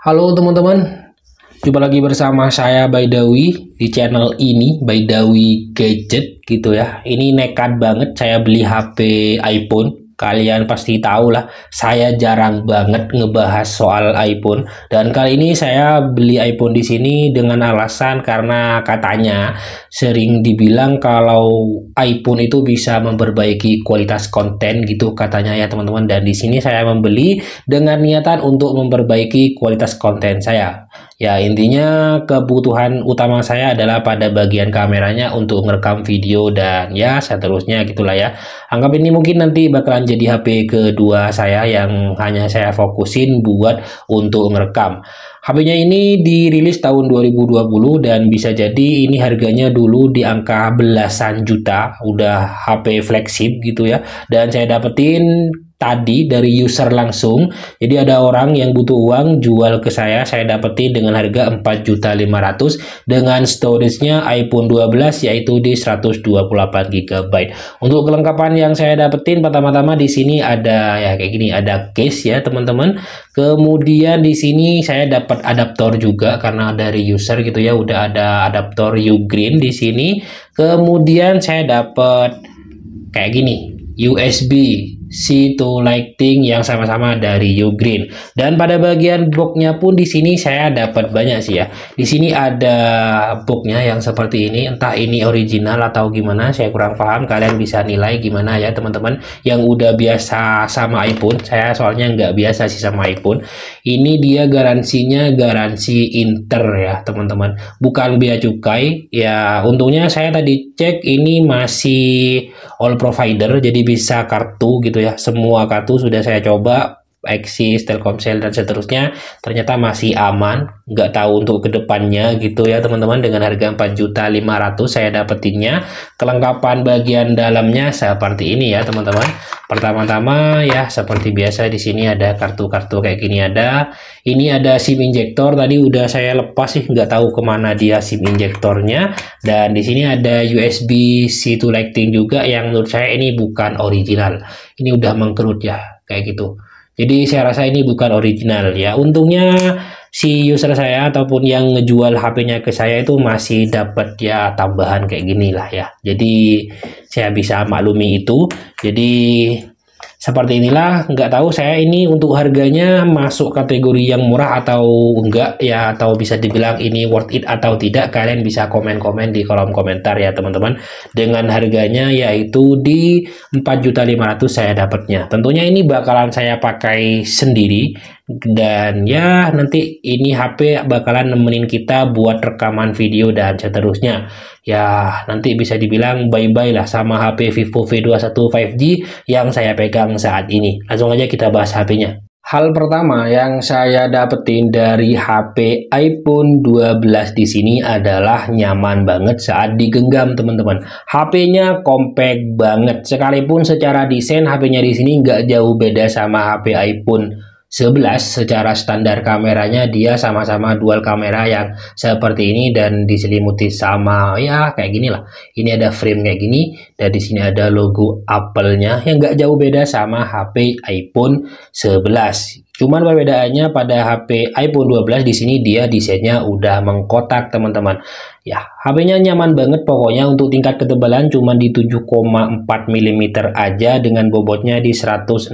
Halo teman-teman, jumpa lagi bersama saya Baidawi di channel ini, Baidawi Gadget gitu ya. Ini nekat banget saya beli HP iPhone. Kalian pasti tahu lah, saya jarang banget ngebahas soal iPhone. Dan kali ini saya beli iPhone di sini dengan alasan karena katanya sering dibilang kalau iPhone itu bisa memperbaiki kualitas konten gitu katanya ya teman-teman. Dan di sini saya membeli dengan niatan untuk memperbaiki kualitas konten saya. Ya, intinya kebutuhan utama saya adalah pada bagian kameranya untuk merekam video dan ya seterusnya gitulah ya. Anggap ini mungkin nanti bakalan jadi HP kedua saya yang hanya saya fokusin buat untuk merekam. HP-nya ini dirilis tahun 2020 dan bisa jadi ini harganya dulu di angka belasan juta, udah HP flagship gitu ya. Dan saya dapetin tadi dari user langsung. Jadi ada orang yang butuh uang jual ke saya dapetin dengan harga 4.500.000 dengan storage-nya iPhone 12 yaitu di 128 GB. Untuk kelengkapan yang saya dapetin pertama-tama di sini ada ya kayak gini, ada case ya teman-teman. Kemudian di sini saya dapat adaptor juga karena dari user gitu ya, udah ada adaptor Ugreen di sini. Kemudian saya dapat kayak gini, USB C to Lighting yang sama-sama dari Ugreen. Dan pada bagian boxnya pun di sini saya dapat banyak sih ya. Di sini ada boxnya yang seperti ini, entah ini original atau gimana, saya kurang paham. Kalian bisa nilai gimana ya teman-teman yang udah biasa sama iPhone. Saya soalnya nggak biasa sih sama iPhone. Ini dia garansinya garansi Inter ya teman-teman, bukan bea cukai ya. Untungnya saya tadi cek ini masih all provider, jadi bisa kartu gitu ya. Semua kartu sudah saya coba, Axis, Telkomsel dan seterusnya, ternyata masih aman. Nggak tahu untuk kedepannya gitu ya teman-teman. Dengan harga 4.500.000 saya dapetinnya. Kelengkapan bagian dalamnya seperti ini ya teman-teman. Pertama-tama ya seperti biasa di sini ada kartu-kartu kayak gini ada. Ini ada SIM injektor, tadi udah saya lepas sih, nggak tahu kemana dia SIM injektornya. Dan di sini ada USB C to Lighting juga yang menurut saya ini bukan original. Ini udah mengkerut ya kayak gitu. Jadi saya rasa ini bukan original ya. Untungnya si user saya ataupun yang ngejual HP-nya ke saya itu masih dapat ya tambahan kayak gini lah ya. Jadi saya bisa maklumi itu. Jadi seperti inilah, nggak tahu saya ini untuk harganya masuk kategori yang murah atau enggak ya, atau bisa dibilang ini worth it atau tidak. Kalian bisa komen-komen di kolom komentar ya teman-teman. Dengan harganya yaitu di 4.500.000 saya dapatnya. Tentunya ini bakalan saya pakai sendiri dan ya nanti ini HP bakalan nemenin kita buat rekaman video dan seterusnya. Ya nanti bisa dibilang bye-bye lah sama HP Vivo V21 5G yang saya pegang saat ini. Langsung aja kita bahas HP-nya. Hal pertama yang saya dapetin dari HP iPhone 12 di sini adalah nyaman banget saat digenggam teman-teman. HP-nya compact banget. Sekalipun secara desain HP-nya di sini nggak jauh beda sama HP iPhone 11, secara standar kameranya dia sama-sama dual kamera yang seperti ini dan diselimuti sama ya kayak gini lah. Ini ada frame kayak gini dan di sini ada logo Apple-nya yang nggak jauh beda sama HP iPhone 11. Cuman perbedaannya pada HP iPhone 12 di sini dia desainnya udah mengkotak teman-teman. Ya, HP-nya nyaman banget pokoknya. Untuk tingkat ketebalan cuma di 7,4 mm aja dengan bobotnya di 164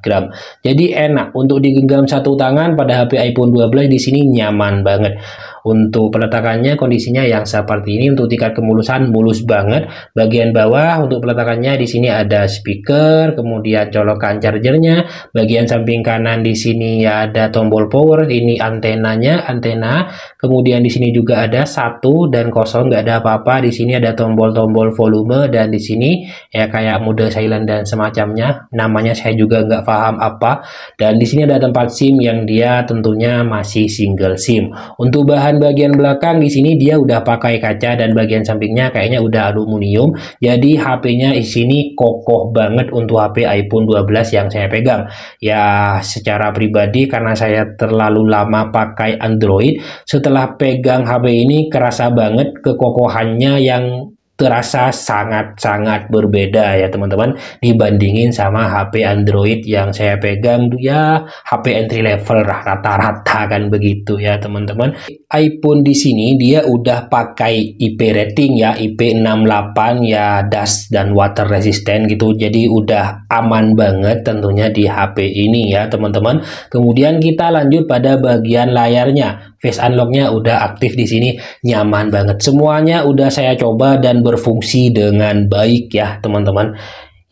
gram. Jadi enak untuk digenggam satu tangan. Pada HP iPhone 12 di sini nyaman banget. Untuk peletakannya kondisinya yang seperti ini. Untuk tingkat kemulusan mulus banget. Bagian bawah untuk peletakannya di sini ada speaker, kemudian colokan chargernya. Bagian samping kanan di sini ya ada tombol power. Ini antenanya, antena. Kemudian di sini juga ada 1 dan kosong, nggak ada apa-apa. Di sini ada tombol-tombol volume dan di sini ya kayak mode silent dan semacamnya. Namanya saya juga nggak paham apa. Dan di sini ada tempat SIM yang dia tentunya masih single SIM. Untuk bagian belakang di sini dia udah pakai kaca dan bagian sampingnya kayaknya udah aluminium. Jadi HP-nya di sini kokoh banget untuk HP iPhone 12 yang saya pegang. Ya secara pribadi karena saya terlalu lama pakai Android, setelah pegang HP ini kerasa banget kekokohannya yang terasa sangat-sangat berbeda ya teman-teman, dibandingin sama HP Android yang saya pegang ya, HP entry level rata-rata kan begitu ya teman-teman. iPhone di sini dia udah pakai IP rating ya, IP68 ya, dust dan water resistant gitu, jadi udah aman banget tentunya di HP ini ya teman-teman. Kemudian kita lanjut pada bagian layarnya. Face unlock-nya udah aktif di sini, nyaman banget. Semuanya udah saya coba dan berfungsi dengan baik ya, teman-teman.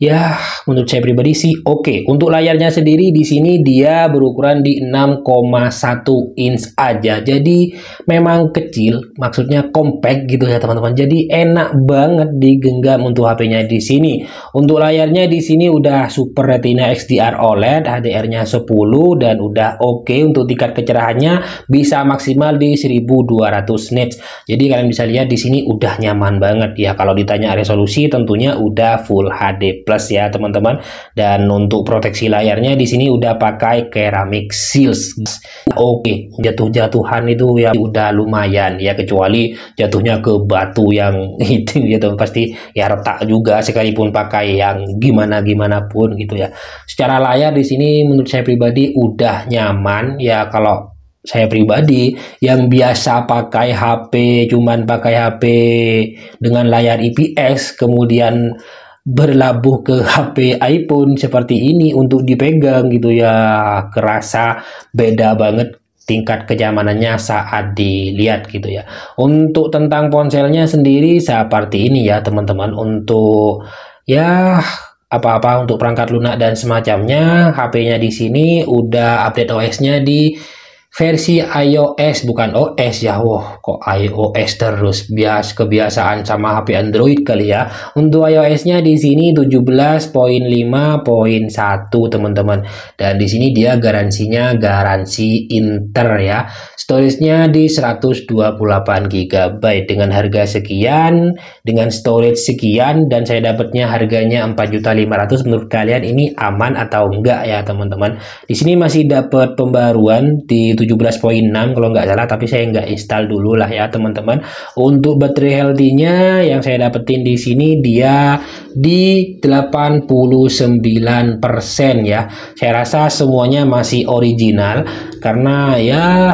Ya, menurut saya pribadi sih oke. Untuk layarnya sendiri di sini dia berukuran di 6,1 inch aja. Jadi memang kecil, maksudnya compact gitu ya teman-teman. Jadi enak banget digenggam untuk HP-nya di sini. Untuk layarnya di sini udah Super Retina XDR OLED, HDR-nya 10 dan udah oke. Untuk tingkat kecerahannya bisa maksimal di 1200 nits. Jadi kalian bisa lihat di sini udah nyaman banget ya. Kalau ditanya resolusi tentunya udah Full HD Plus ya teman-teman. Dan untuk proteksi layarnya di sini udah pakai ceramic seals. Oke, jatuh-jatuhan itu ya udah lumayan ya, kecuali jatuhnya ke batu yang itu gitu pasti ya retak juga sekalipun pakai yang gimana pun gitu ya. Secara layar di sini menurut saya pribadi udah nyaman ya. Kalau saya pribadi yang biasa pakai HP, cuman pakai HP dengan layar IPS kemudian berlabuh ke HP iPhone seperti ini untuk dipegang gitu ya, kerasa beda banget tingkat kenyamanannya saat dilihat gitu ya. Untuk tentang ponselnya sendiri seperti ini ya teman-teman. Untuk ya apa-apa untuk perangkat lunak dan semacamnya, HP-nya di sini udah update OS-nya di versi iOS, bukan OS ya. Wah, kok iOS terus, kebiasaan sama HP Android kali ya. Untuk iOS-nya di sini 17.5.1 teman-teman. Dan di sini dia garansinya garansi Inter ya. Storage-nya di 128 GB dengan harga sekian, dengan storage sekian, dan saya dapatnya harganya 4.500.000. Menurut kalian ini aman atau enggak ya teman-teman? Di sini masih dapat pembaruan di 17.6 kalau nggak salah, tapi saya nggak install dulu lah ya teman-teman. Untuk baterai healthy-nya yang saya dapetin di sini dia di 89% ya. Saya rasa semuanya masih original karena ya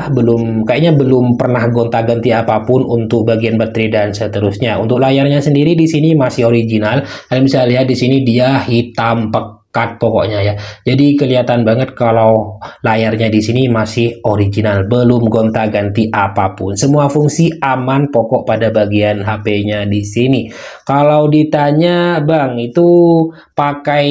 kayaknya belum pernah gonta-ganti apapun untuk bagian baterai dan seterusnya. Untuk layarnya sendiri di sini masih original. Kalian bisa lihat di sini dia hitam pekat pokoknya ya. Jadi kelihatan banget kalau layarnya di sini masih original, belum gonta-ganti apapun. Semua fungsi aman pokok pada bagian HP-nya di sini. Kalau ditanya, "Bang, itu pakai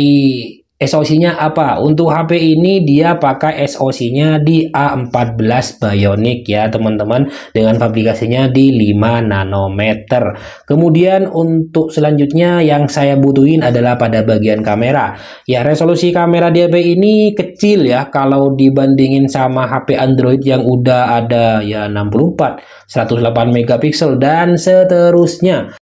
SoC-nya apa?" Untuk HP ini dia pakai SoC-nya di A14 Bionic ya teman-teman, dengan fabrikasinya di 5 nanometer. Kemudian untuk selanjutnya yang saya butuhin adalah pada bagian kamera. Ya, resolusi kamera di HP ini kecil ya kalau dibandingin sama HP Android yang udah ada ya 64, 108 megapiksel dan seterusnya.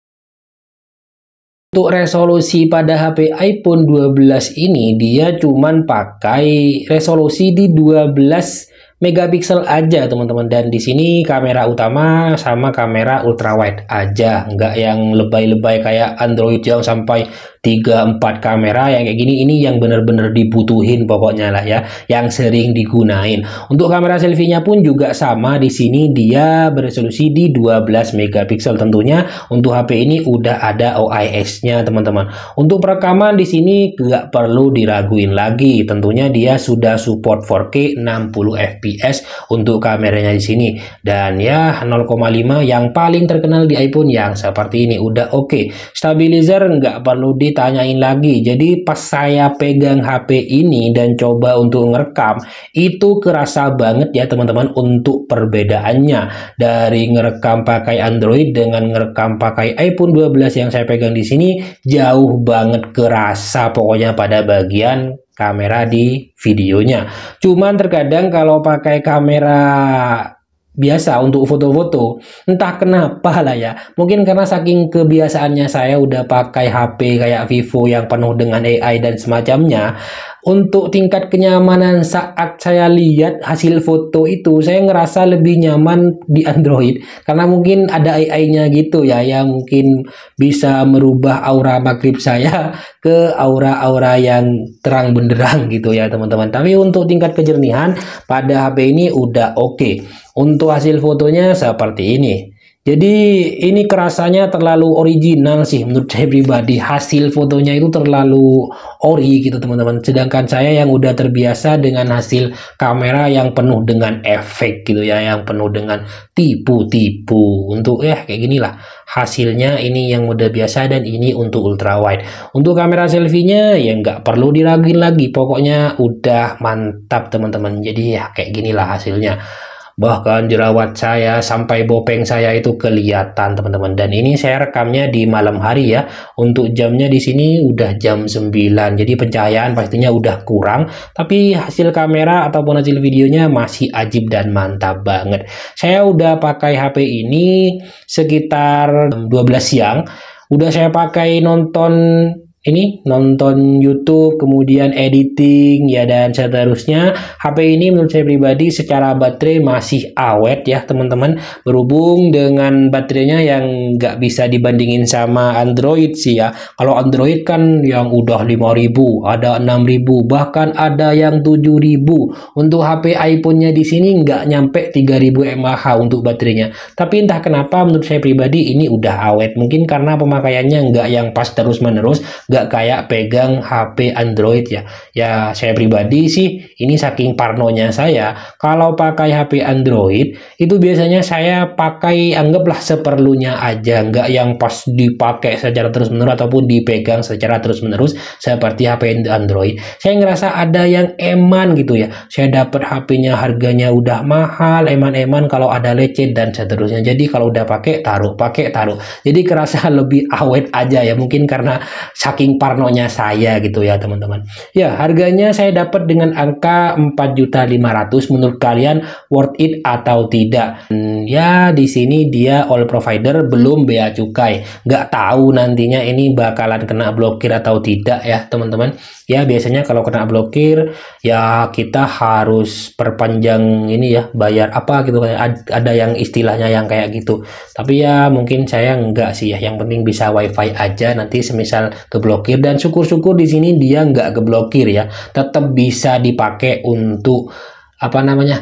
Untuk resolusi pada HP iPhone 12 ini dia cuman pakai resolusi di 12 megapiksel aja teman-teman, dan di sini kamera utama sama kamera ultrawide aja, nggak yang lebay-lebay kayak Android yang sampai 3-4 kamera yang kayak gini. Ini yang bener-bener dibutuhin pokoknya lah ya, yang sering digunain. Untuk kamera selfie-nya pun juga sama, di sini dia beresolusi di 12 megapiksel. Tentunya untuk HP ini udah ada OIS-nya teman-teman. Untuk perekaman di sini nggak perlu diraguin lagi, tentunya dia sudah support 4K 60 fps untuk kameranya di sini. Dan ya 0,5 yang paling terkenal di iPhone yang seperti ini udah oke. Stabilizer nggak perlu ditanyain lagi. Jadi pas saya pegang HP ini dan coba untuk ngerekam, itu kerasa banget ya teman-teman untuk perbedaannya dari ngerekam pakai Android dengan ngerekam pakai iPhone 12 yang saya pegang di sini. Jauh banget kerasa pokoknya pada bagian kamera di videonya. Cuman terkadang kalau pakai kamera biasa untuk foto-foto, entah kenapa lah ya, mungkin karena saking kebiasaannya saya udah pakai HP kayak Vivo yang penuh dengan AI dan semacamnya, Untuk tingkat kenyamanan saat saya lihat hasil foto itu, saya ngerasa lebih nyaman di Android karena mungkin ada AI-nya gitu ya, yang mungkin bisa merubah aura makrib saya ke aura-aura yang terang benderang gitu ya teman-teman. Tapi untuk tingkat kejernihan pada HP ini udah oke. Untuk hasil fotonya seperti ini. Jadi ini kerasanya terlalu original sih menurut saya pribadi. Hasil fotonya itu terlalu ori gitu teman-teman. Sedangkan saya yang udah terbiasa dengan hasil kamera yang penuh dengan efek gitu ya, yang penuh dengan tipu-tipu. Untuk kayak gini lah hasilnya, ini yang udah biasa dan ini untuk ultra wide. Untuk kamera selfie-nya ya nggak perlu diraguin lagi. Pokoknya udah mantap teman-teman. Jadi ya kayak gini lah hasilnya. Bahkan jerawat saya sampai bopeng saya itu kelihatan teman-teman. Dan ini saya rekamnya di malam hari ya. Untuk jamnya di sini udah jam 9. Jadi pencahayaan pastinya udah kurang, tapi hasil kamera ataupun hasil videonya masih ajib dan mantap banget. Saya udah pakai HP ini sekitar 12 siang. Udah saya pakai nonton YouTube, kemudian editing ya, dan seterusnya. HP ini menurut saya pribadi secara baterai masih awet ya teman-teman, berhubung dengan baterainya yang nggak bisa dibandingin sama Android sih ya. Kalau Android kan yang udah 5.000, ada 6.000, bahkan ada yang 7.000. Untuk HP iPhone-nya di sini nggak nyampe 3.000 mAh untuk baterainya. Tapi entah kenapa menurut saya pribadi ini udah awet, mungkin karena pemakaiannya nggak yang pas terus-menerus, nggak kayak pegang HP Android ya. Ya saya pribadi sih ini saking parnonya saya, kalau pakai HP Android itu biasanya saya pakai anggaplah seperlunya aja, nggak yang pas dipakai secara terus-menerus ataupun dipegang secara terus-menerus seperti HP Android. Saya ngerasa ada yang eman gitu ya. Saya dapat HP-nya harganya udah mahal, eman-eman kalau ada lecet dan seterusnya. Jadi kalau udah pakai taruh. Jadi kerasa lebih awet aja ya, mungkin karena saking parnonya saya gitu ya teman-teman. Ya, harganya saya dapat dengan angka 4.500.000. Menurut kalian worth it atau tidak? Ya, di sini dia all provider, belum bea cukai. Nggak tahu nantinya ini bakalan kena blokir atau tidak ya teman-teman. Ya, biasanya kalau kena blokir ya kita harus perpanjang ini ya, bayar apa gitu, ada yang istilahnya yang kayak gitu. Tapi ya mungkin saya nggak sih ya, yang penting bisa wifi aja nanti semisal keblokir. Dan syukur-syukur di sini dia nggak keblokir ya, tetap bisa dipakai untuk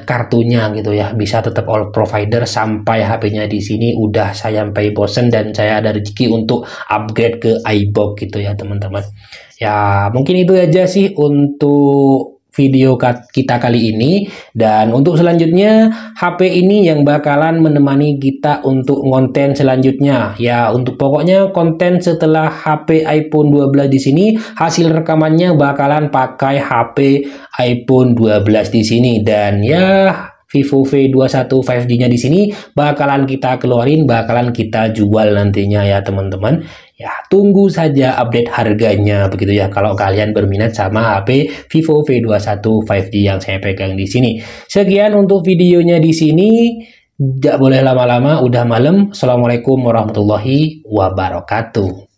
kartunya gitu ya, bisa tetap all provider sampai HP-nya di sini udah saya sampai bosen dan saya ada rezeki untuk upgrade ke iBox gitu ya teman-teman. Ya mungkin itu aja sih untuk video kita kali ini, dan untuk selanjutnya HP ini yang bakalan menemani kita untuk konten selanjutnya ya. Untuk pokoknya konten setelah HP iPhone 12 di sini, hasil rekamannya bakalan pakai HP iPhone 12 di sini, dan ya Vivo V21 5G-nya di sini bakalan kita keluarin, bakalan kita jual nantinya ya teman-teman. Ya, tunggu saja update harganya begitu ya kalau kalian berminat sama HP Vivo V21 5G yang saya pegang di sini. Sekian untuk videonya di sini. Tidak boleh lama-lama, udah malam. Assalamualaikum warahmatullahi wabarakatuh.